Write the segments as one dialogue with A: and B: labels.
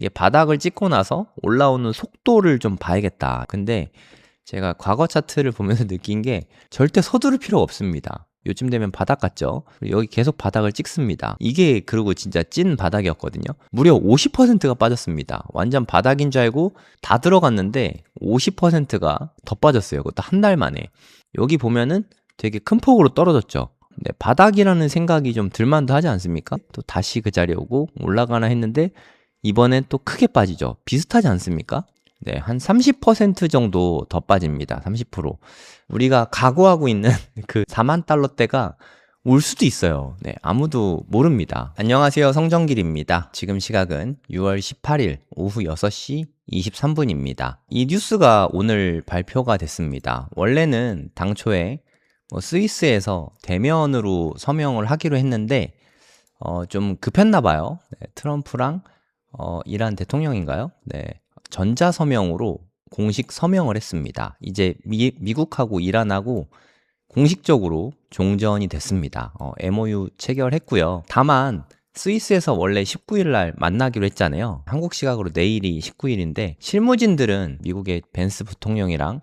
A: 이게 바닥을 찍고 나서 올라오는 속도를 좀 봐야겠다. 근데 제가 과거 차트를 보면서 느낀 게 절대 서두를 필요가 없습니다. 요즘 되면 바닥 같죠? 여기 계속 바닥을 찍습니다. 이게 그리고 진짜 찐 바닥이었거든요. 무려 50%가 빠졌습니다. 완전 바닥인 줄 알고 다 들어갔는데 50%가 더 빠졌어요. 그것도 한 달 만에. 여기 보면은 되게 큰 폭으로 떨어졌죠. 네, 바닥이라는 생각이 좀 들만도 하지 않습니까? 또 다시 그 자리에 오고 올라가나 했는데 이번엔 또 크게 빠지죠. 비슷하지 않습니까? 네, 한 30% 정도 더 빠집니다. 30%. 우리가 각오하고 있는 그 4만 달러대가 올 수도 있어요. 네, 아무도 모릅니다. 안녕하세요. 성정길입니다. 지금 시각은 6월 18일 오후 6시 23분입니다. 이 뉴스가 오늘 발표가 됐습니다. 원래는 당초에 스위스에서 대면으로 서명을 하기로 했는데 좀 급했나 봐요. 네, 트럼프랑 이란 대통령인가요? 네, 전자서명으로 공식 서명을 했습니다. 이제 미국하고 이란하고 공식적으로 종전이 됐습니다. MOU 체결했고요. 다만 스위스에서 원래 19일 날 만나기로 했잖아요. 한국 시각으로 내일이 19일인데 실무진들은 미국의 벤스 부통령이랑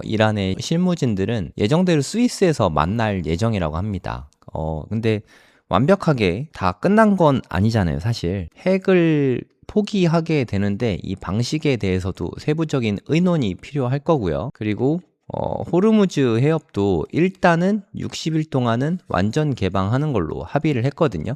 A: 이란의 실무진들은 예정대로 스위스에서 만날 예정이라고 합니다. 근데 완벽하게 다 끝난 건 아니잖아요, 사실. 핵을 포기하게 되는데 이 방식에 대해서도 세부적인 의논이 필요할 거고요. 그리고 호르무즈 해협도 일단은 60일 동안은 완전 개방하는 걸로 합의를 했거든요.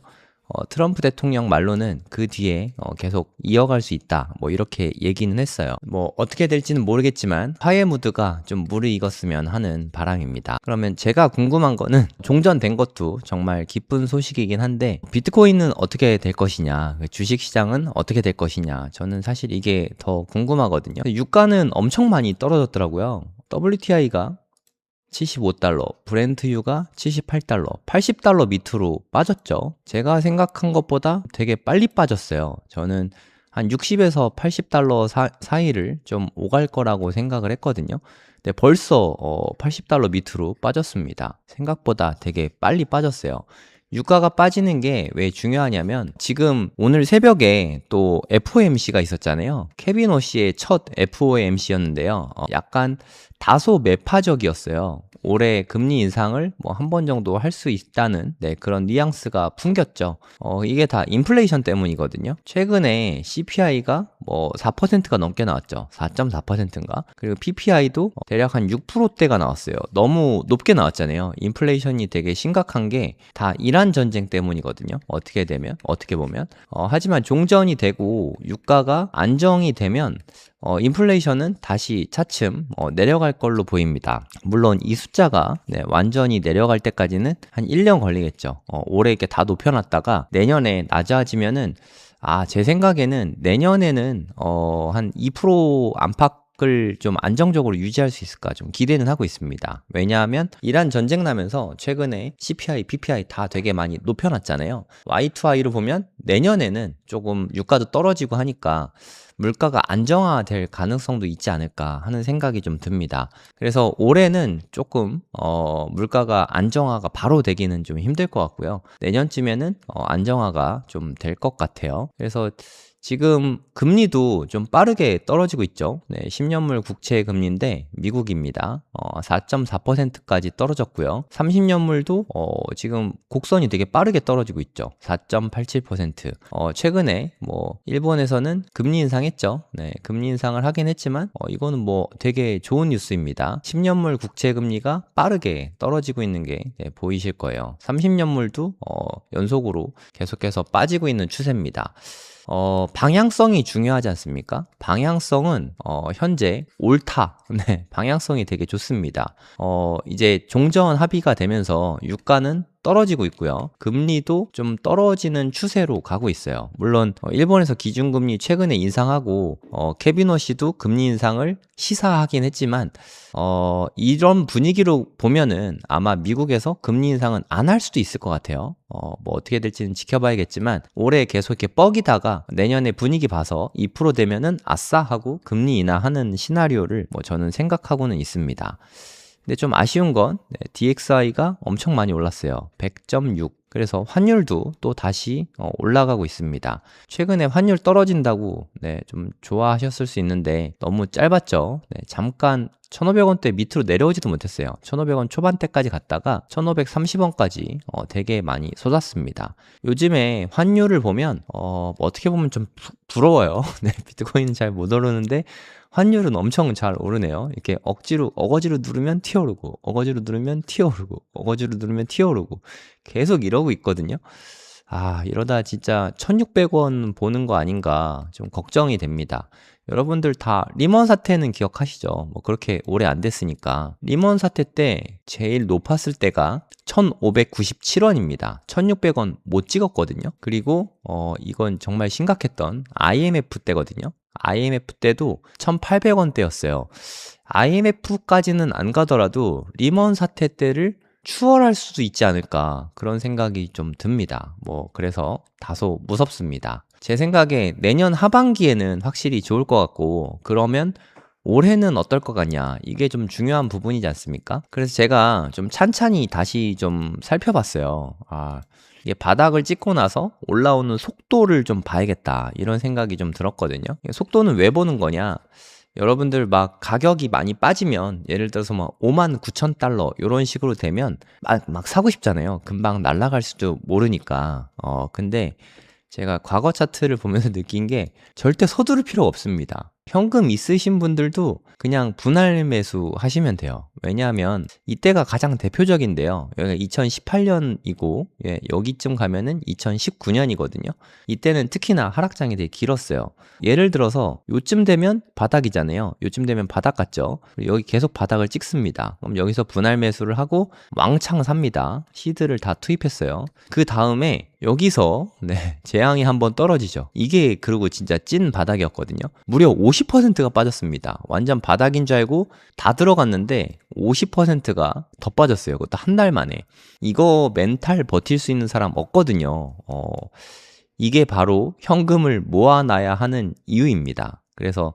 A: 트럼프 대통령 말로는 그 뒤에 계속 이어갈 수 있다. 뭐 이렇게 얘기는 했어요. 뭐 어떻게 될지는 모르겠지만 화해 무드가 좀 무르익었으면 하는 바람입니다. 그러면 제가 궁금한 거는 종전된 것도 정말 기쁜 소식이긴 한데 비트코인은 어떻게 될 것이냐, 주식시장은 어떻게 될 것이냐, 저는 사실 이게 더 궁금하거든요. 유가는 엄청 많이 떨어졌더라고요. WTI가 75달러, 브렌트유가 78달러, 80달러 밑으로 빠졌죠. 제가 생각한 것보다 되게 빨리 빠졌어요. 저는 한 60에서 80달러 사이를 좀 오갈 거라고 생각을 했거든요. 근데 벌써 80달러 밑으로 빠졌습니다. 생각보다 되게 빨리 빠졌어요. 유가가 빠지는 게 왜 중요하냐면 지금 오늘 새벽에 또 FOMC가 있었잖아요. 케빈 오씨의 첫 FOMC였는데요. 약간 다소 매파적이었어요. 올해 금리 인상을 뭐 한 번 정도 할 수 있다는 그런 뉘앙스가 풍겼죠. 이게 다 인플레이션 때문이거든요. 최근에 CPI가 뭐 4%가 넘게 나왔죠. 4.4%인가? 그리고 PPI도 대략 한 6%대가 나왔어요. 너무 높게 나왔잖아요. 인플레이션이 되게 심각한 게 다 이란 전쟁 때문이거든요. 어떻게 보면. 하지만 종전이 되고 유가가 안정이 되면 인플레이션은 다시 차츰 내려갈 걸로 보입니다. 물론 이 숫자가 완전히 내려갈 때까지는 한 1년 걸리겠죠. 올해 이렇게 다 높여놨다가 내년에 낮아지면은 제 생각에는 내년에는 한 2% 안팎을 좀 안정적으로 유지할 수 있을까 좀 기대는 하고 있습니다. 왜냐하면 이란 전쟁 나면서 최근에 CPI, PPI 다 되게 많이 높여놨잖아요. Y2I로 보면 내년에는 조금 유가도 떨어지고 하니까 물가가 안정화될 가능성도 있지 않을까 하는 생각이 좀 듭니다. 그래서 올해는 조금 물가가 안정화가 바로 되기는 좀 힘들 것 같고요. 내년쯤에는 안정화가 좀 될 것 같아요. 그래서 지금 금리도 좀 빠르게 떨어지고 있죠. 10년물 국채 금리인데 미국입니다. 4.4%까지 떨어졌고요. 30년물도 지금 곡선이 되게 빠르게 떨어지고 있죠. 4.87%. 최근에 뭐 일본에서는 금리 인상했죠. 금리 인상을 하긴 했지만 이거는 뭐 되게 좋은 뉴스입니다. 10년물 국채 금리가 빠르게 떨어지고 있는 게 보이실 거예요. 30년물도 연속으로 계속해서 빠지고 있는 추세입니다. 방향성이 중요하지 않습니까? 방향성은 현재 옳다. 방향성이 되게 좋습니다. 이제 종전 합의가 되면서 유가는 떨어지고 있고요. 금리도 좀 떨어지는 추세로 가고 있어요. 물론 일본에서 기준금리 최근에 인상하고 케빈 오씨도 금리 인상을 시사하긴 했지만 이런 분위기로 보면은 아마 미국에서 금리 인상은 안 할 수도 있을 것 같아요. 뭐 어떻게 될지는 지켜봐야겠지만 올해 계속 이렇게 뻐기다가 내년에 분위기 봐서 2% 되면은 아싸 하고 금리 인하하는 시나리오를 뭐 저는 생각하고는 있습니다. 근데 좀 아쉬운 건 DXY가 엄청 많이 올랐어요. 100.6 그래서 환율도 또 다시 올라가고 있습니다. 최근에 환율 떨어진다고 좀 좋아하셨을 수 있는데 너무 짧았죠. 잠깐 1,500원대 밑으로 내려오지도 못했어요. 1,500원 초반대까지 갔다가 1,530원까지 되게 많이 쏟았습니다. 요즘에 환율을 보면 어떻게 보면 좀 부러워요. 비트코인은 잘 못 오르는데 환율은 엄청 잘 오르네요. 이렇게 어거지로 누르면 튀어오르고, 어거지로 누르면 튀어오르고, 어거지로 누르면 튀어오르고, 계속 이러고 있거든요. 이러다 진짜 1,600원 보는 거 아닌가 좀 걱정이 됩니다. 여러분들 다 리먼 사태는 기억하시죠? 뭐 그렇게 오래 안 됐으니까. 리먼 사태 때 제일 높았을 때가 1,597원입니다. 1,600원 못 찍었거든요. 그리고 이건 정말 심각했던 IMF 때거든요. IMF 때도 1,800원대였어요. IMF까지는 안 가더라도 리먼 사태 때를 추월할 수도 있지 않을까 그런 생각이 좀 듭니다. 그래서 다소 무섭습니다. 제 생각에 내년 하반기에는 확실히 좋을 것 같고, 그러면 올해는 어떨 것 같냐, 이게 좀 중요한 부분이지 않습니까? 그래서 제가 좀 찬찬히 다시 좀 살펴봤어요. 이게 바닥을 찍고 나서 올라오는 속도를 좀 봐야겠다, 이런 생각이 좀 들었거든요. 속도는 왜 보는 거냐, 여러분들 막 가격이 많이 빠지면, 예를 들어서 막 59,000달러 이런 식으로 되면 막 사고 싶잖아요. 금방 날아갈 수도 모르니까. 근데 제가 과거 차트를 보면서 느낀 게 절대 서두를 필요가 없습니다. 현금 있으신 분들도 그냥 분할 매수 하시면 돼요. 왜냐하면 이때가 가장 대표적인데요. 여기가 2018년이고 여기쯤 가면은 2019년이거든요. 이때는 특히나 하락장이 되게 길었어요. 예를 들어서 요쯤 되면 바닥이잖아요. 요쯤 되면 바닥 같죠. 여기 계속 바닥을 찍습니다. 그럼 여기서 분할 매수를 하고 왕창 삽니다. 시드를 다 투입했어요. 그 다음에 여기서 재앙이 한번 떨어지죠. 이게 그리고 진짜 찐 바닥이었거든요. 무려 50%가 빠졌습니다. 완전 바닥인 줄 알고 다 들어갔는데 50%가 더 빠졌어요. 그것도 한 달 만에. 이거 멘탈 버틸 수 있는 사람 없거든요. 이게 바로 현금을 모아놔야 하는 이유입니다. 그래서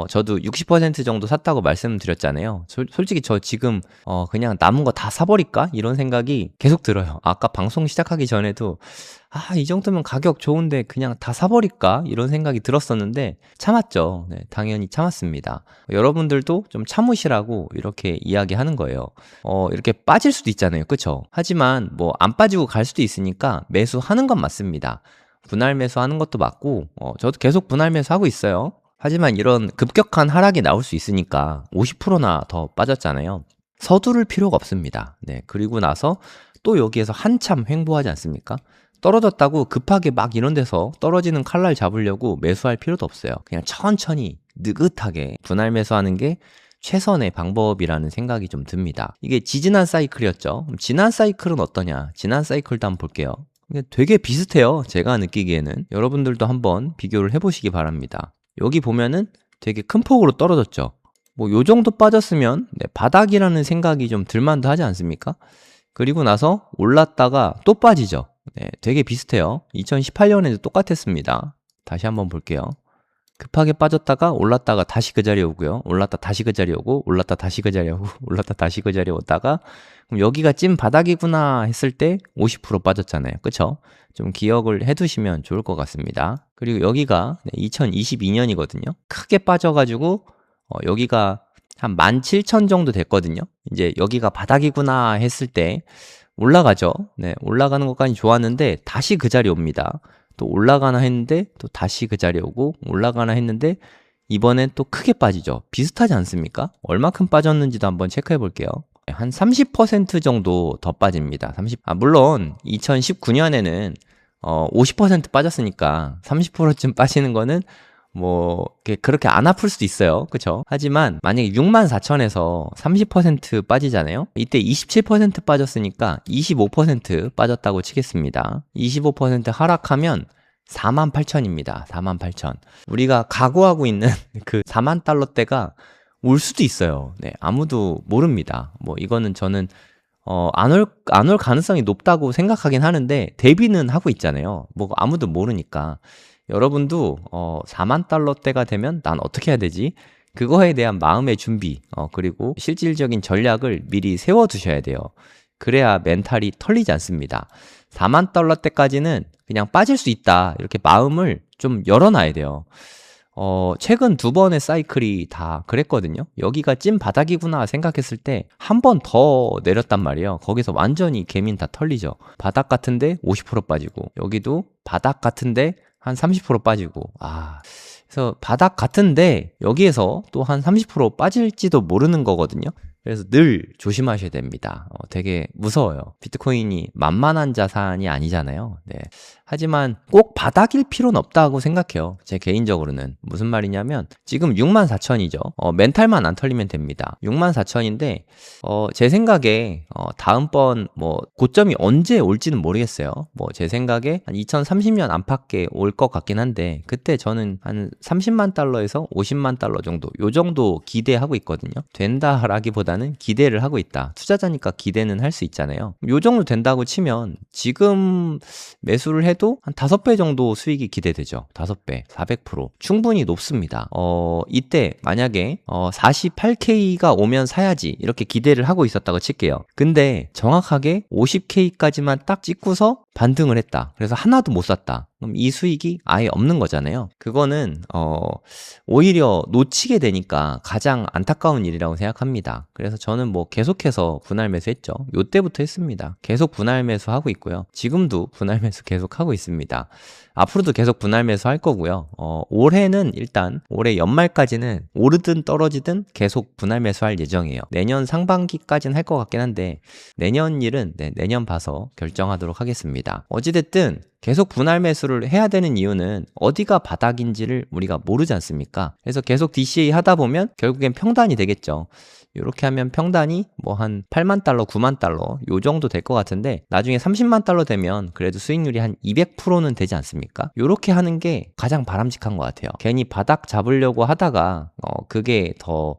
A: 저도 60% 정도 샀다고 말씀드렸잖아요. 솔직히 저 지금 그냥 남은 거 다 사버릴까? 이런 생각이 계속 들어요. 아까 방송 시작하기 전에도 이 정도면 가격 좋은데 그냥 다 사버릴까? 이런 생각이 들었었는데 참았죠. 당연히 참았습니다. 여러분들도 좀 참으시라고 이렇게 이야기하는 거예요. 이렇게 빠질 수도 있잖아요. 그쵸? 하지만 안 빠지고 갈 수도 있으니까 매수하는 건 맞습니다. 분할 매수하는 것도 맞고 저도 계속 분할 매수하고 있어요. 하지만 이런 급격한 하락이 나올 수 있으니까 50%나 더 빠졌잖아요. 서두를 필요가 없습니다. 그리고 나서 또 여기에서 한참 횡보하지 않습니까? 떨어졌다고 급하게 막 이런 데서 떨어지는 칼날 잡으려고 매수할 필요도 없어요. 그냥 천천히 느긋하게 분할 매수하는 게 최선의 방법이라는 생각이 좀 듭니다. 이게 지지난 사이클이었죠. 그럼 지난 사이클은 어떠냐? 지난 사이클도 한번 볼게요. 되게 비슷해요. 제가 느끼기에는. 여러분들도 한번 비교를 해보시기 바랍니다. 여기 보면은 되게 큰 폭으로 떨어졌죠. 요 정도 빠졌으면 바닥이라는 생각이 좀 들만도 하지 않습니까? 그리고 나서 올랐다가 또 빠지죠. 되게 비슷해요. 2018년에도 똑같았습니다. 다시 한번 볼게요. 급하게 빠졌다가 올랐다가 다시 그 자리에 오고요. 올랐다 다시 그 자리에 오고, 올랐다 다시 그 자리에 오고, 올랐다 다시 그 자리에 오다가, 그럼 여기가 찐 바닥이구나 했을 때 50% 빠졌잖아요. 그쵸? 좀 기억을 해두시면 좋을 것 같습니다. 그리고 여기가 2022년이거든요. 크게 빠져가지고 여기가 한 17,000 정도 됐거든요. 이제 여기가 바닥이구나 했을 때 올라가죠. 올라가는 것까지 좋았는데 다시 그 자리에 옵니다. 또 올라가나 했는데 또 다시 그 자리에 오고, 올라가나 했는데 이번엔 또 크게 빠지죠. 비슷하지 않습니까? 얼마큼 빠졌는지도 한번 체크해 볼게요. 한 30% 정도 더 빠집니다. 물론 2019년에는 50% 빠졌으니까 30%쯤 빠지는 거는 그렇게 안 아플 수도 있어요. 그쵸? 하지만 만약에 64,000에서 30% 빠지잖아요? 이때 27% 빠졌으니까 25% 빠졌다고 치겠습니다. 25% 하락하면 48,000입니다. 48,000. 우리가 각오하고 있는 그 4만 달러대가 올 수도 있어요. 아무도 모릅니다. 이거는 저는 안 올 가능성이 높다고 생각하긴 하는데 대비는 하고 있잖아요. 아무도 모르니까. 여러분도 4만 달러대가 되면 난 어떻게 해야 되지? 그거에 대한 마음의 준비, 그리고 실질적인 전략을 미리 세워두셔야 돼요. 그래야 멘탈이 털리지 않습니다. 4만 달러 때까지는 그냥 빠질 수 있다. 이렇게 마음을 좀 열어놔야 돼요. 최근 2번의 사이클이 다 그랬거든요. 여기가 찐 바닥이구나 생각했을 때 한 번 더 내렸단 말이에요. 거기서 완전히 개민 다 털리죠. 바닥 같은데 50% 빠지고, 여기도 바닥 같은데 한 30% 빠지고, 그래서 바닥 같은데 여기에서 또 한 30% 빠질지도 모르는 거거든요. 그래서 늘 조심하셔야 됩니다. 되게 무서워요. 비트코인이 만만한 자산이 아니잖아요. 네. 하지만 꼭 바닥일 필요는 없다고 생각해요. 제 개인적으로는. 무슨 말이냐면 지금 64,000이죠. 멘탈만 안 털리면 됩니다. 64,000인데 제 생각에 다음번 뭐 고점이 언제 올지는 모르겠어요. 뭐 제 생각에 한 2030년 안팎에 올 것 같긴 한데, 그때 저는 한 30만 달러에서 50만 달러 정도, 요 정도 기대하고 있거든요. 된다라기보다는 기대를 하고 있다. 투자자니까 기대는 할 수 있잖아요. 요 정도 된다고 치면 지금 매수를 해도 한 5배 정도 수익이 기대되죠. 5배, 400%. 충분히 높습니다. 이때 만약에 48K가 오면 사야지 이렇게 기대를 하고 있었다고 칠게요. 근데 정확하게 50K까지만 딱 찍고서 반등을 했다. 그래서 하나도 못 샀다. 그럼 이 수익이 아예 없는 거잖아요. 그거는 오히려 놓치게 되니까 가장 안타까운 일이라고 생각합니다. 그래서 저는 뭐 계속해서 분할 매수했죠. 요때부터 했습니다. 계속 분할 매수하고 있고요. 지금도 분할 매수 계속 하고 있습니다. 앞으로도 계속 분할 매수 할 거고요. 올해는 일단 올해 연말까지는 오르든 떨어지든 계속 분할 매수할 예정이에요. 내년 상반기까지는 할 것 같긴 한데 내년 일은 내년 봐서 결정하도록 하겠습니다. 어찌됐든 계속 분할 매수를 해야 되는 이유는 어디가 바닥인지를 우리가 모르지 않습니까? 그래서 계속 DCA 하다 보면 결국엔 평단이 되겠죠. 이렇게 하면 평단이 뭐 한 8만 달러, 9만 달러 요 정도 될 것 같은데, 나중에 30만 달러 되면 그래도 수익률이 한 200%는 되지 않습니까? 이렇게 하는 게 가장 바람직한 것 같아요. 괜히 바닥 잡으려고 하다가 그게 더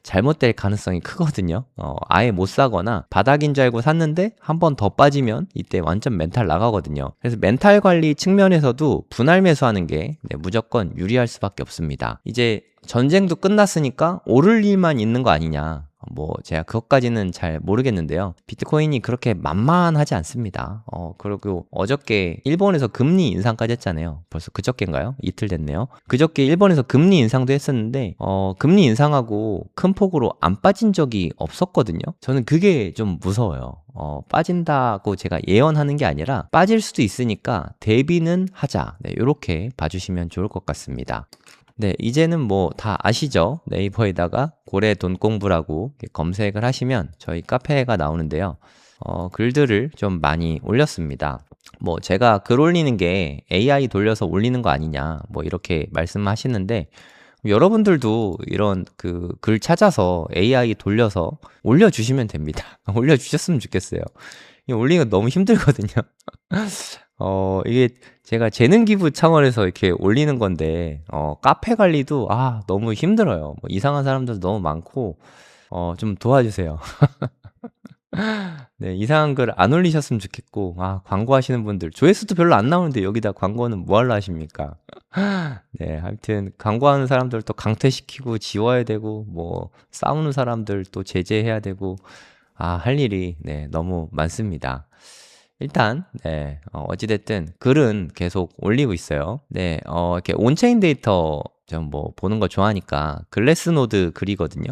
A: 잘못될 가능성이 크거든요. 아예 못 사거나 바닥인 줄 알고 샀는데 한 번 더 빠지면 이때 완전 멘탈 나가거든요. 그래서 멘탈 관리 측면에서도 분할 매수하는 게 무조건 유리할 수밖에 없습니다. 이제 전쟁도 끝났으니까 오를 일만 있는 거 아니냐. 뭐 제가 그것까지는 잘 모르겠는데요. 비트코인이 그렇게 만만하지 않습니다. 그리고 어저께 일본에서 금리 인상까지 했잖아요. 벌써 그저께인가요? 이틀 됐네요. 그저께 일본에서 금리 인상도 했었는데 금리 인상하고 큰 폭으로 안 빠진 적이 없었거든요. 저는 그게 좀 무서워요. 빠진다고 제가 예언하는 게 아니라 빠질 수도 있으니까 대비는 하자. 이렇게 봐주시면 좋을 것 같습니다. 네, 이제는 뭐 다 아시죠? 네이버에다가 고래 돈 공부라고 검색을 하시면 저희 카페가 나오는데요. 글들을 좀 많이 올렸습니다. 뭐 제가 글 올리는 게 AI 돌려서 올리는 거 아니냐, 뭐 이렇게 말씀하시는데, 여러분들도 이런 그 글 찾아서 AI 돌려서 올려주시면 됩니다. 올려주셨으면 좋겠어요. 올리기가 너무 힘들거든요. 이게 제가 재능 기부 차원에서 이렇게 올리는 건데, 카페 관리도, 너무 힘들어요. 뭐 이상한 사람들도 너무 많고, 좀 도와주세요. 네, 이상한 글 안 올리셨으면 좋겠고, 광고하시는 분들, 조회수도 별로 안 나오는데 여기다 광고는 뭐 하려 하십니까? 네, 하여튼, 광고하는 사람들 또 강퇴시키고 지워야 되고, 뭐, 싸우는 사람들 또 제재해야 되고, 할 일이, 너무 많습니다. 일단, 어찌됐든, 글은 계속 올리고 있어요. 이렇게 온체인 데이터 좀 뭐 보는 거 좋아하니까, 글래스노드 글이거든요.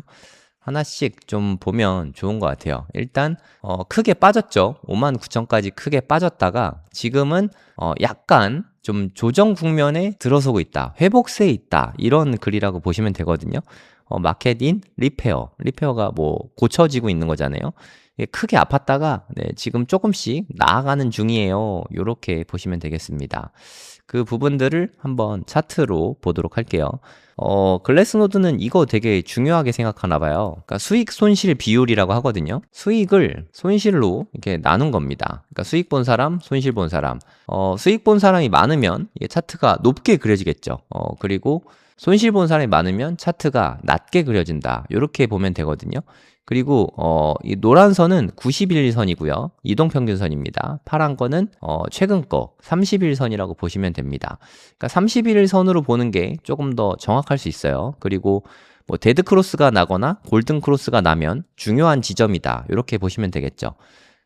A: 하나씩 좀 보면 좋은 것 같아요. 일단 크게 빠졌죠. 59,000까지 크게 빠졌다가 지금은 약간 좀 조정 국면에 들어서고 있다. 회복세에 있다. 이런 글이라고 보시면 되거든요. 마켓 인 리페어가 뭐 고쳐지고 있는 거잖아요. 크게 아팠다가 지금 조금씩 나아가는 중이에요. 이렇게 보시면 되겠습니다. 그 부분들을 한번 차트로 보도록 할게요. 글래스노드는 이거 되게 중요하게 생각하나 봐요. 그러니까 수익 손실 비율이라고 하거든요. 수익을 손실로 이렇게 나눈 겁니다. 그러니까 수익 본 사람, 손실 본 사람. 수익 본 사람이 많으면 이게 차트가 높게 그려지겠죠. 그리고 손실 본 사람이 많으면 차트가 낮게 그려진다. 이렇게 보면 되거든요. 그리고 이 노란 선은 90일선이고요. 이동평균선입니다. 파란 거는 최근 거 30일선이라고 보시면 됩니다. 그러니까 31일선으로 보는 게 조금 더 정확할 수 있어요. 그리고 뭐 데드 크로스가 나거나 골든 크로스가 나면 중요한 지점이다. 이렇게 보시면 되겠죠.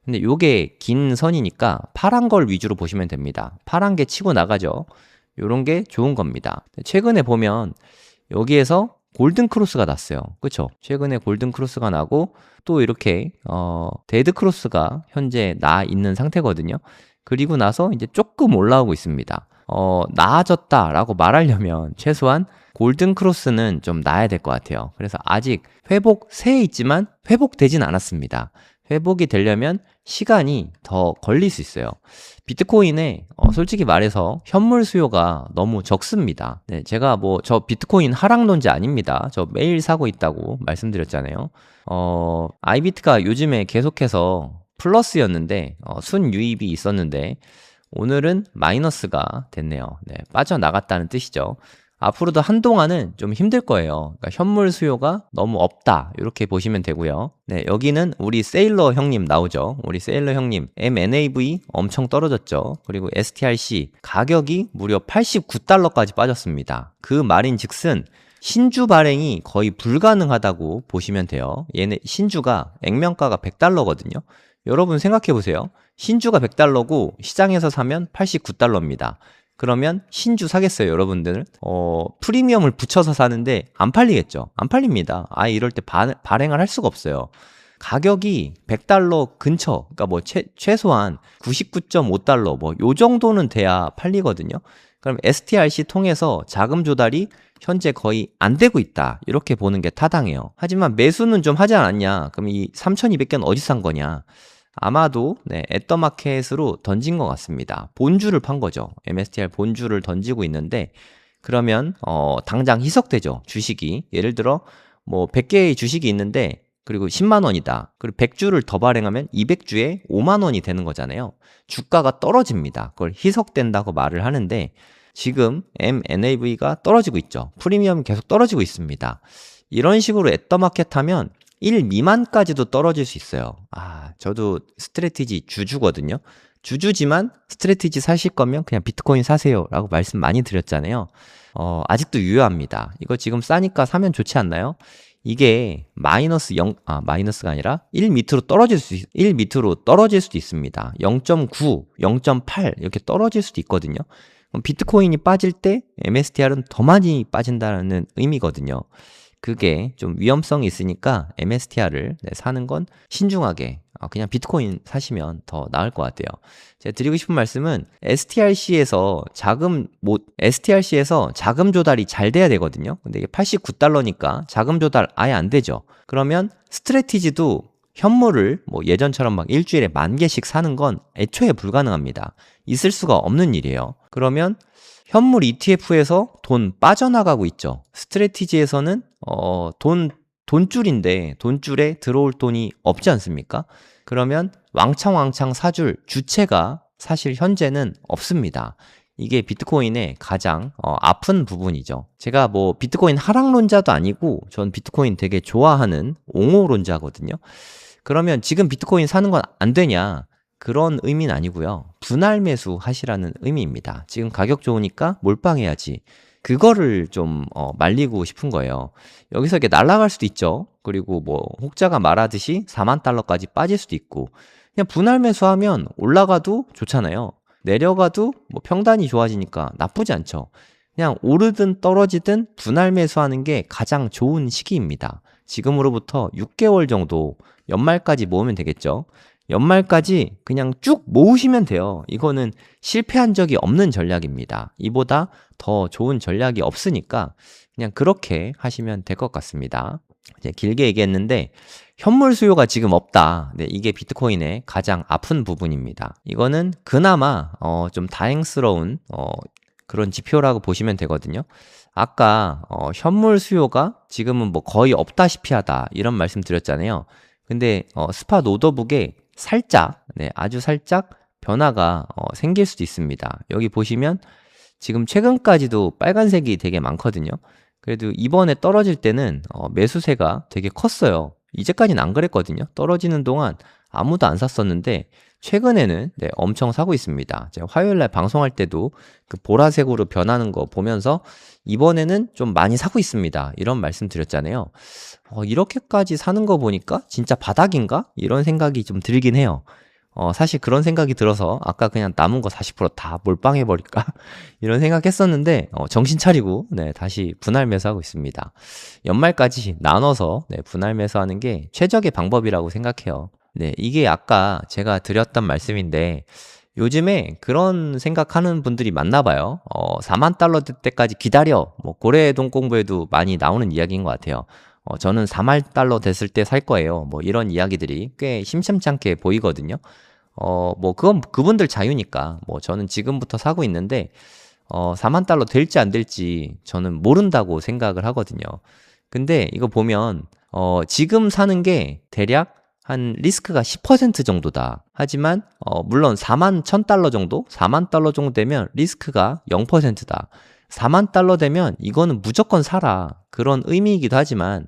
A: 근데 요게 긴 선이니까 파란 걸 위주로 보시면 됩니다. 파란 게 치고 나가죠. 요런 게 좋은 겁니다. 최근에 보면 여기에서 골든 크로스가 났어요. 그쵸? 최근에 골든 크로스가 나고 또 이렇게 데드 크로스가 현재 나 있는 상태거든요. 그리고 나서 이제 조금 올라오고 있습니다. 나아졌다라고 말하려면 최소한 골든 크로스는 좀 나야 될 것 같아요. 그래서 아직 회복세에 있지만 회복되진 않았습니다. 회복이 되려면 시간이 더 걸릴 수 있어요. 비트코인에 솔직히 말해서 현물 수요가 너무 적습니다. 네, 제가 저 비트코인 하락론자 아닙니다. 저 매일 사고 있다고 말씀드렸잖아요. 아이비트가 요즘에 계속해서 플러스였는데 순유입이 있었는데 오늘은 마이너스가 됐네요. 네, 빠져나갔다는 뜻이죠. 앞으로도 한동안은 좀 힘들 거예요. 그러니까 현물 수요가 너무 없다 이렇게 보시면 되고요. 네, 여기는 우리 세일러 형님 나오죠. 우리 세일러 형님 MNAV 엄청 떨어졌죠. 그리고 STRC 가격이 무려 89달러까지 빠졌습니다. 그 말인즉슨 신주 발행이 거의 불가능하다고 보시면 돼요. 얘네 신주가 액면가가 100달러거든요. 여러분 생각해 보세요. 신주가 100달러고 시장에서 사면 89달러입니다. 그러면 신주 사겠어요, 여러분들? 프리미엄을 붙여서 사는데 안 팔리겠죠? 안 팔립니다. 아예 이럴 때 발행을 할 수가 없어요. 가격이 100달러 근처, 그러니까 최소한 99.5달러, 요 정도는 돼야 팔리거든요. 그럼 STRC 통해서 자금 조달이 현재 거의 안 되고 있다. 이렇게 보는 게 타당해요. 하지만 매수는 좀 하지 않았냐? 그럼 이 3,200개는 어디서 산 거냐? 아마도 애더마켓으로 던진 것 같습니다. 본주를 판 거죠. MSTR 본주를 던지고 있는데 그러면 당장 희석되죠. 주식이. 예를 들어 100개의 주식이 있는데 그리고 10만 원이다. 그리고 100주를 더 발행하면 200주에 5만 원이 되는 거잖아요. 주가가 떨어집니다. 그걸 희석된다고 말을 하는데 지금 MNAV가 떨어지고 있죠. 프리미엄이 계속 떨어지고 있습니다. 이런 식으로 애더마켓 하면 1 미만까지도 떨어질 수 있어요. 저도 스트래티지 주주거든요. 주주지만 스트래티지 사실 거면 그냥 비트코인 사세요 라고 말씀 많이 드렸잖아요. 아직도 유효합니다. 이거 지금 싸니까 사면 좋지 않나요? 이게 마이너스가 아니라 1 밑으로 떨어질 수도 있습니다. 0.9, 0.8 이렇게 떨어질 수도 있거든요. 그럼 비트코인이 빠질 때 MSTR은 더 많이 빠진다는 의미거든요. 그게 좀 위험성이 있으니까 MSTR을 사는 건 신중하게 그냥 비트코인 사시면 더 나을 것 같아요. 제가 드리고 싶은 말씀은 STRC에서 자금 조달이 잘 돼야 되거든요. 근데 이게 89달러니까 자금 조달 아예 안 되죠. 그러면 스트래티지도 현물을 예전처럼 막 일주일에 10,000개씩 사는 건 애초에 불가능합니다. 있을 수가 없는 일이에요. 그러면 현물 ETF에서 돈 빠져나가고 있죠. 스트래티지에서는 돈줄인데 돈줄에 들어올 돈이 없지 않습니까? 그러면 왕창 사줄 주체가 사실 현재는 없습니다. 이게 비트코인의 가장 아픈 부분이죠. 제가 비트코인 하락론자도 아니고 전 비트코인 되게 좋아하는 옹호론자거든요. 그러면 지금 비트코인 사는 건 안 되냐? 그런 의미는 아니고요. 분할 매수 하시라는 의미입니다. 지금 가격 좋으니까 몰빵해야지. 그거를 좀 말리고 싶은 거예요. 여기서 이렇게 날아갈 수도 있죠. 그리고 혹자가 말하듯이 4만 달러까지 빠질 수도 있고 그냥 분할 매수하면 올라가도 좋잖아요. 내려가도 평단이 좋아지니까 나쁘지 않죠. 그냥 오르든 떨어지든 분할 매수하는 게 가장 좋은 시기입니다. 지금으로부터 6개월 정도 연말까지 모으면 되겠죠. 연말까지 그냥 쭉 모으시면 돼요. 이거는 실패한 적이 없는 전략입니다. 이보다 더 좋은 전략이 없으니까 그냥 그렇게 하시면 될 것 같습니다. 이제 길게 얘기했는데 현물 수요가 지금 없다. 이게 비트코인의 가장 아픈 부분입니다. 이거는 그나마 좀 다행스러운 그런 지표라고 보시면 되거든요. 아까 현물 수요가 지금은 거의 없다시피 하다 이런 말씀 드렸잖아요. 근데 스팟 오더북에 살짝, 아주 살짝 변화가 생길 수도 있습니다. 여기 보시면 지금 최근까지도 빨간색이 되게 많거든요. 그래도 이번에 떨어질 때는 매수세가 되게 컸어요. 이제까지는 안 그랬거든요. 떨어지는 동안 아무도 안 샀었는데 최근에는 엄청 사고 있습니다. 제가 화요일날 방송할 때도 그 보라색으로 변하는 거 보면서 이번에는 좀 많이 사고 있습니다. 이런 말씀 드렸잖아요. 이렇게까지 사는 거 보니까 진짜 바닥인가? 이런 생각이 좀 들긴 해요. 사실 그런 생각이 들어서 아까 그냥 남은 거 40%다 몰빵해 버릴까 이런 생각했었는데 정신 차리고 네, 다시 분할 매수하고 있습니다. 연말까지 나눠서 네, 분할 매수하는 게 최적의 방법이라고 생각해요. 네, 이게 아까 제가 드렸던 말씀인데 요즘에 그런 생각하는 분들이 많나 봐요. 4만 달러 될 때까지 기다려. 뭐 고래동 공부에도 많이 나오는 이야기인 것 같아요. 저는 4만 달러 됐을 때 살 거예요. 뭐 이런 이야기들이 꽤 심심찮게 보이거든요. 뭐 그건 그분들 자유니까 뭐 저는 지금부터 사고 있는데 4만 달러 될지 안 될지 저는 모른다고 생각을 하거든요. 근데 이거 보면 지금 사는 게 대략 한 리스크가 10% 정도다. 하지만 물론 4만 1000달러 정도? 4만 달러 정도 되면 리스크가 0%다. 4만 달러 되면 이거는 무조건 사라. 그런 의미이기도 하지만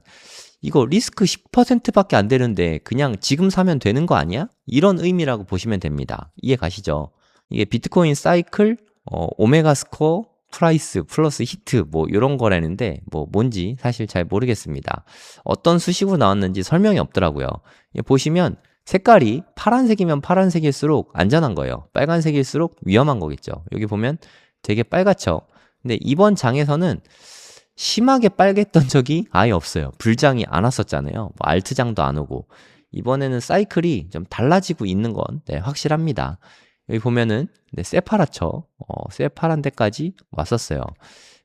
A: 이거 리스크 10%밖에 안 되는데 그냥 지금 사면 되는 거 아니야? 이런 의미라고 보시면 됩니다. 이해 가시죠? 이게 비트코인 사이클, 오메가 스코어, 프라이스 플러스 히트 뭐 이런 거라는데 뭐 뭔지 사실 잘 모르겠습니다. 어떤 수식으로 나왔는지 설명이 없더라고요. 보시면 색깔이 파란색이면 파란색일수록 안전한 거예요. 빨간색일수록 위험한 거겠죠. 여기 보면 되게 빨갛죠. 근데 이번 장에서는 심하게 빨갰던 적이 아예 없어요. 불장이 안 왔었잖아요. 뭐 알트장도 안 오고. 이번에는 사이클이 좀 달라지고 있는 건 네, 확실합니다. 여기 보면은 네, 새파랗죠. 새파란 데까지 왔었어요.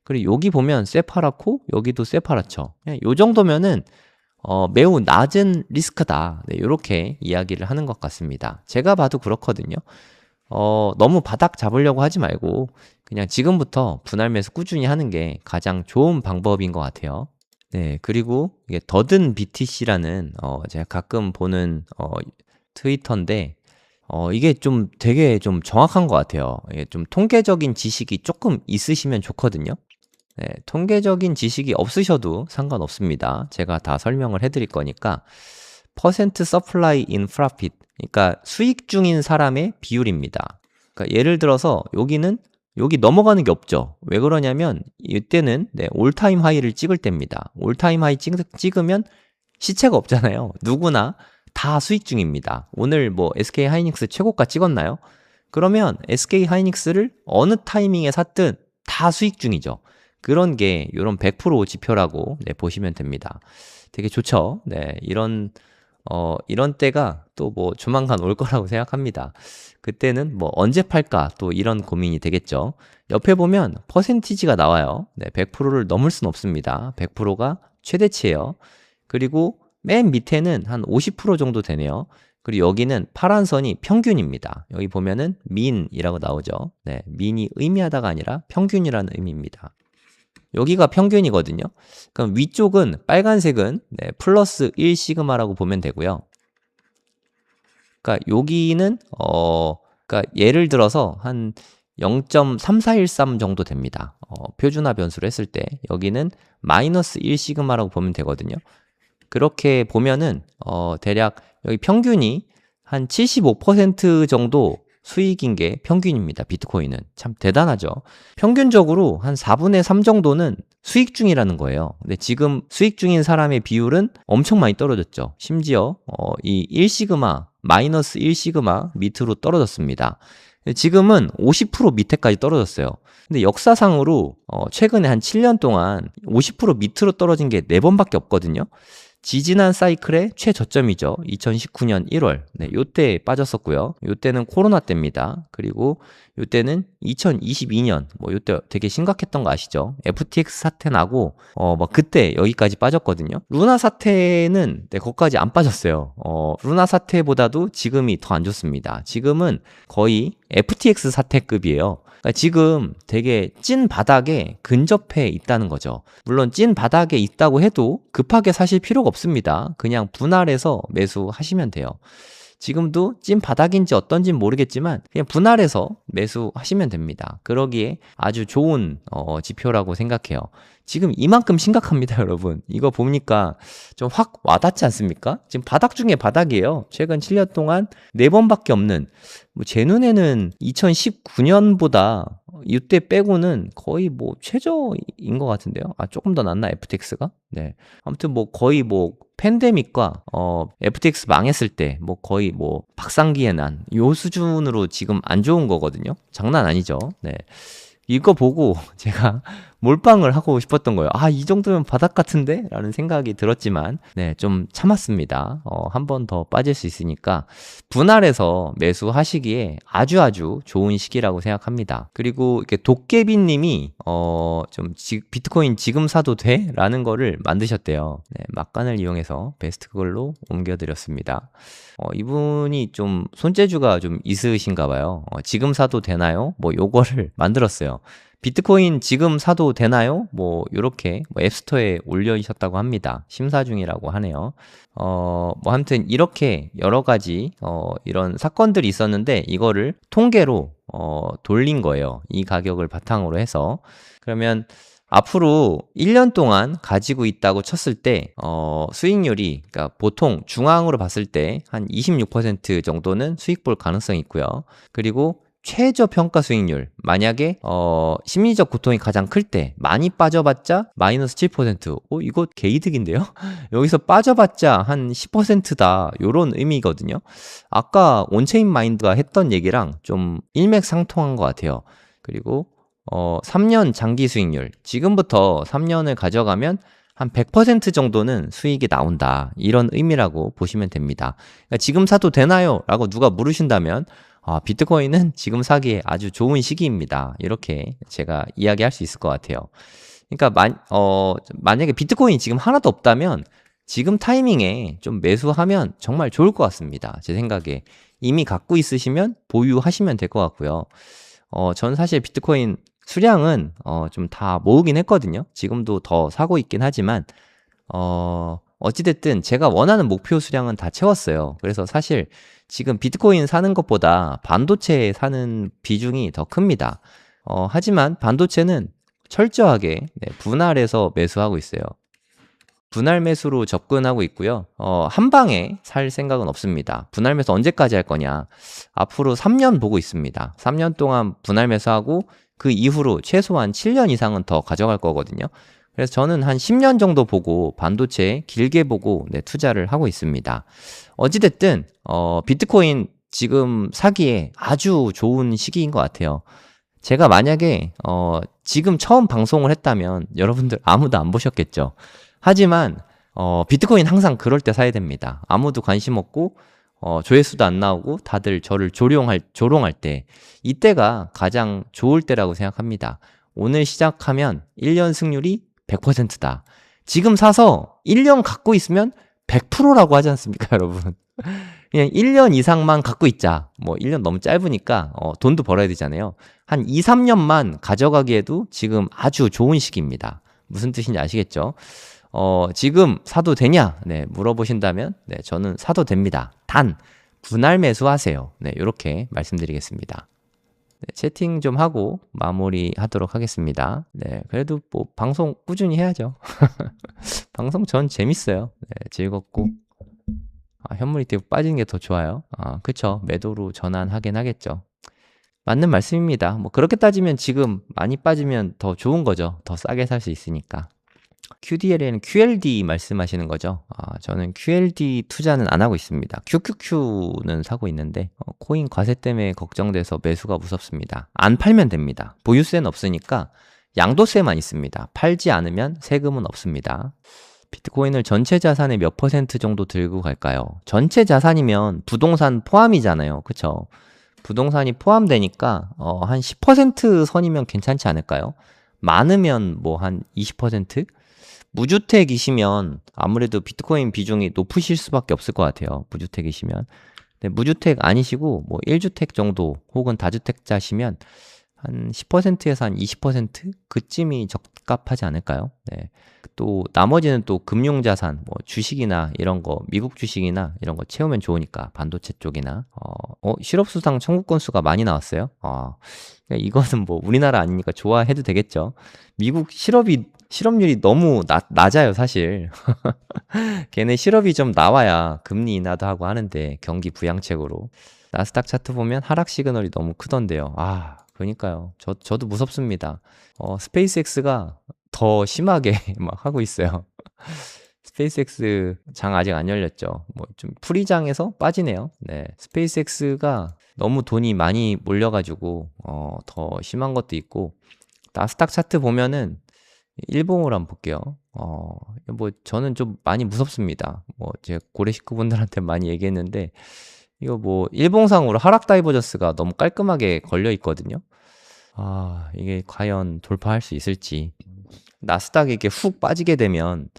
A: 그리고 여기 보면 새파랗고 여기도 새파랗죠. 요 정도면은 매우 낮은 리스크다. 네, 이렇게 이야기를 하는 것 같습니다. 제가 봐도 그렇거든요. 너무 바닥 잡으려고 하지 말고 그냥 지금부터 분할 매수 꾸준히 하는 게 가장 좋은 방법인 것 같아요. 네, 그리고 이게 더든 BTC라는 제가 가끔 보는 트위터인데 이게 좀 되게 좀 정확한 것 같아요. 이게 좀 통계적인 지식이 조금 있으시면 좋거든요. 네, 통계적인 지식이 없으셔도 상관없습니다. 제가 다 설명을 해드릴 거니까 퍼센트 서플라이 인 프로핏, 그러니까 수익 중인 사람의 비율입니다. 그러니까 예를 들어서 여기 넘어가는 게 없죠. 왜 그러냐면 이때는 네, 올타임 하이를 찍을 때입니다. 올타임 하이 찍으면 시체가 없잖아요. 누구나 다 수익 중입니다. 오늘 뭐 SK 하이닉스 최고가 찍었나요? 그러면 SK 하이닉스를 어느 타이밍에 샀든 다 수익 중이죠. 그런 게 이런 100% 지표라고 네, 보시면 됩니다. 되게 좋죠. 네, 이런 때가 또 뭐 조만간 올 거라고 생각합니다. 그때는 뭐 언제 팔까 또 이런 고민이 되겠죠. 옆에 보면 퍼센티지가 나와요. 네, 100%를 넘을 순 없습니다. 100%가 최대치예요. 그리고 맨 밑에는 한 50% 정도 되네요. 그리고 여기는 파란 선이 평균입니다. 여기 보면은 민이라고 나오죠. 네, 민이 의미하다가 아니라 평균이라는 의미입니다. 여기가 평균이거든요. 그럼 위쪽은 빨간색은 네, 플러스 1 시그마라고 보면 되고요. 그러니까 여기는 그러니까 예를 들어서 한 0.3413 정도 됩니다. 표준화 변수로 했을 때 여기는 마이너스 1 시그마라고 보면 되거든요. 그렇게 보면은 대략 여기 평균이 한 75% 정도 수익인 게 평균입니다. 비트코인은 참 대단하죠. 평균적으로 한 4분의 3 정도는 수익 중이라는 거예요. 근데 지금 수익 중인 사람의 비율은 엄청 많이 떨어졌죠. 심지어 이 1시그마 마이너스 1시그마 밑으로 떨어졌습니다. 지금은 50% 밑에까지 떨어졌어요. 근데 역사상으로 최근에 한 7년 동안 50% 밑으로 떨어진 게 4번밖에 없거든요. 지지난 사이클의 최저점이죠. 2019년 1월. 네, 요때 빠졌었고요. 요때는 코로나 때입니다. 그리고 요때는 2022년. 뭐 요때 되게 심각했던 거 아시죠? FTX 사태 나고 막 그때 여기까지 빠졌거든요. 루나 사태는 네, 거기까지 안 빠졌어요. 루나 사태보다도 지금이 더 안 좋습니다. 지금은 거의 FTX 사태급이에요. 그러니까 지금 되게 찐 바닥에 근접해 있다는 거죠. 물론 찐 바닥에 있다고 해도 급하게 사실 필요가 없습니다. 그냥 분할해서 매수하시면 돼요. 지금도 찐 바닥인지 어떤지 모르겠지만 그냥 분할해서 매수하시면 됩니다. 그러기에 아주 좋은 지표라고 생각해요. 지금 이만큼 심각합니다, 여러분. 이거 보니까 좀 확 와닿지 않습니까? 지금 바닥 중에 바닥이에요. 최근 7년 동안 4번밖에 없는, 뭐 제 눈에는 2019년보다 이때 빼고는 거의 뭐 최저인 것 같은데요. 조금 더 낫나 FTX가? 네. 아무튼 뭐 거의 뭐 팬데믹과 FTX 망했을 때 뭐 거의 뭐 박상기의 난 요 수준으로 지금 안 좋은 거거든요. 장난 아니죠. 네. 이거 보고 제가 몰빵을 하고 싶었던 거예요. 이 정도면 바닥 같은데? 라는 생각이 들었지만, 네, 좀 참았습니다. 한 번 더 빠질 수 있으니까, 분할해서 매수하시기에 아주 좋은 시기라고 생각합니다. 그리고 이렇게 도깨비님이, 비트코인 지금 사도 돼? 라는 거를 만드셨대요. 네, 막간을 이용해서 베스트 그걸로 옮겨드렸습니다. 이분이 좀 손재주가 좀 있으신가 봐요. 지금 사도 되나요? 뭐 요거를 만들었어요. 비트코인 지금 사도 되나요? 뭐 요렇게 앱스토어에 올려주셨다고 합니다. 심사 중이라고 하네요. 뭐 아무튼 이렇게 여러 가지 이런 사건들이 있었는데 이거를 통계로 돌린 거예요. 이 가격을 바탕으로 해서. 그러면 앞으로 1년 동안 가지고 있다고 쳤을 때 수익률이 그러니까 보통 중앙으로 봤을 때 한 26% 정도는 수익 볼 가능성이 있고요. 그리고 최저 평가 수익률 만약에 심리적 고통이 가장 클 때 많이 빠져봤자 마이너스 7%. 이거 개이득인데요? 여기서 빠져봤자 한 10%다 요런 의미거든요. 아까 온체인 마인드가 했던 얘기랑 좀 일맥상통한 것 같아요. 그리고 3년 장기 수익률 지금부터 3년을 가져가면 한 100% 정도는 수익이 나온다 이런 의미라고 보시면 됩니다. 그러니까 지금 사도 되나요? 라고 누가 물으신다면 비트코인은 지금 사기에 아주 좋은 시기입니다. 이렇게 제가 이야기할 수 있을 것 같아요. 그러니까 만약에 비트코인이 지금 하나도 없다면 지금 타이밍에 좀 매수하면 정말 좋을 것 같습니다. 제 생각에 이미 갖고 있으시면 보유하시면 될 것 같고요. 전 사실 비트코인 수량은 좀 다 모으긴 했거든요. 지금도 더 사고 있긴 하지만 어찌됐든 제가 원하는 목표 수량은 다 채웠어요. 그래서 사실 지금 비트코인 사는 것보다 반도체 사는 비중이 더 큽니다. 하지만 반도체는 철저하게 분할해서 매수하고 있어요. 분할 매수로 접근하고 있고요. 한 방에 살 생각은 없습니다. 분할 매수 언제까지 할 거냐? 앞으로 3년 보고 있습니다. 3년 동안 분할 매수하고 그 이후로 최소한 7년 이상은 더 가져갈 거거든요. 그래서 저는 한 10년 정도 보고 반도체 길게 보고 투자를 하고 있습니다. 어찌됐든 비트코인 지금 사기에 아주 좋은 시기인 것 같아요. 제가 만약에 지금 처음 방송을 했다면 여러분들 아무도 안 보셨겠죠. 하지만 비트코인 항상 그럴 때 사야 됩니다. 아무도 관심 없고 조회수도 안 나오고 다들 저를 조롱할 때 이때가 가장 좋을 때라고 생각합니다. 오늘 시작하면 1년 승률이 100%다. 지금 사서 1년 갖고 있으면 100%라고 하지 않습니까, 여러분? 그냥 1년 이상만 갖고 있자. 뭐 1년 너무 짧으니까 돈도 벌어야 되잖아요. 한 2, 3년만 가져가기에도 지금 아주 좋은 시기입니다. 무슨 뜻인지 아시겠죠? 지금 사도 되냐? 물어보신다면 저는 사도 됩니다. 단 분할 매수하세요. 이렇게 말씀드리겠습니다. 채팅 좀 하고 마무리하도록 하겠습니다. 그래도 뭐 방송 꾸준히 해야죠. 방송 전 재밌어요. 즐겁고 현물 ETF 빠지는 게 더 좋아요. 그쵸. 매도로 전환하긴 하겠죠. 맞는 말씀입니다. 뭐 그렇게 따지면 지금 많이 빠지면 더 좋은 거죠. 더 싸게 살 수 있으니까. QDL에는 QLD 말씀하시는 거죠? 저는 QLD 투자는 안 하고 있습니다. QQQ는 사고 있는데 코인 과세 때문에 걱정돼서 매수가 무섭습니다. 안 팔면 됩니다. 보유세는 없으니까 양도세만 있습니다. 팔지 않으면 세금은 없습니다. 비트코인을 전체 자산의 몇 % 정도 들고 갈까요? 전체 자산이면 부동산 포함이잖아요. 그쵸? 부동산이 포함되니까 한 10% 선이면 괜찮지 않을까요? 많으면 뭐 한 20%? 무주택이시면 아무래도 비트코인 비중이 높으실 수밖에 없을 것 같아요. 무주택이시면. 무주택 아니시고 뭐 1주택 정도 혹은 다주택자시면 한 10%에서 한 20% 그쯤이 적합하지 않을까요? 또 나머지는 또 금융자산, 뭐 주식이나 이런 거, 미국 주식이나 이런 거 채우면 좋으니까 반도체 쪽이나 실업수당 청구 건수가 많이 나왔어요. 이거는 뭐 우리나라 아니니까 좋아해도 되겠죠. 미국 실업률이 너무 낮아요, 사실. 걔네 실업이 좀 나와야 금리 인하도 하고 하는데 경기 부양책으로. 나스닥 차트 보면 하락 시그널이 너무 크던데요. 그러니까요. 저도 무섭습니다. 스페이스X가 더 심하게 막 하고 있어요. 스페이스X 장 아직 안 열렸죠. 뭐 좀 프리장에서 빠지네요. 네. 스페이스X가 너무 돈이 많이 몰려가지고, 더 심한 것도 있고, 나스닥 차트 보면은 일봉으로 한번 볼게요. 뭐 저는 좀 많이 무섭습니다. 뭐 제 고래 식구분들한테 많이 얘기했는데, 이거 뭐 일봉상으로 하락 다이버전스가 너무 깔끔하게 걸려 있거든요. 이게 과연 돌파할 수 있을지. 나스닥이 이렇게 훅 빠지게 되면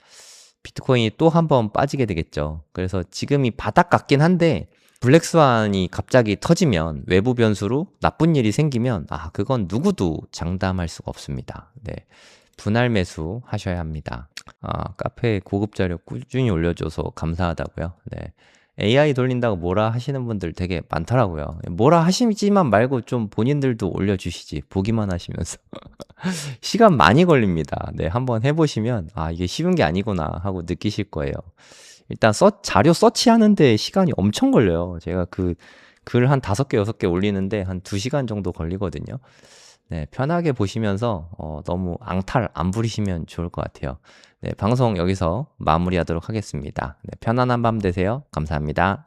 A: 비트코인이 또 한 번 빠지게 되겠죠. 그래서 지금이 바닥 같긴 한데 블랙스완이 갑자기 터지면 외부 변수로 나쁜 일이 생기면 그건 누구도 장담할 수가 없습니다. 네. 분할 매수 하셔야 합니다. 카페에 고급 자료 꾸준히 올려줘서 감사하다고요. 네. AI 돌린다고 뭐라 하시는 분들 되게 많더라고요. 뭐라 하시지만 말고 좀 본인들도 올려주시지. 보기만 하시면서. 시간 많이 걸립니다. 네, 한번 해보시면, 이게 쉬운 게 아니구나 하고 느끼실 거예요. 일단 자료 서치하는데 시간이 엄청 걸려요. 제가 글 한 5개, 6개 올리는데 한 2시간 정도 걸리거든요. 네, 편하게 보시면서, 너무 앙탈 안 부리시면 좋을 것 같아요. 네, 방송 여기서 마무리하도록 하겠습니다. 네, 편안한 밤 되세요. 감사합니다.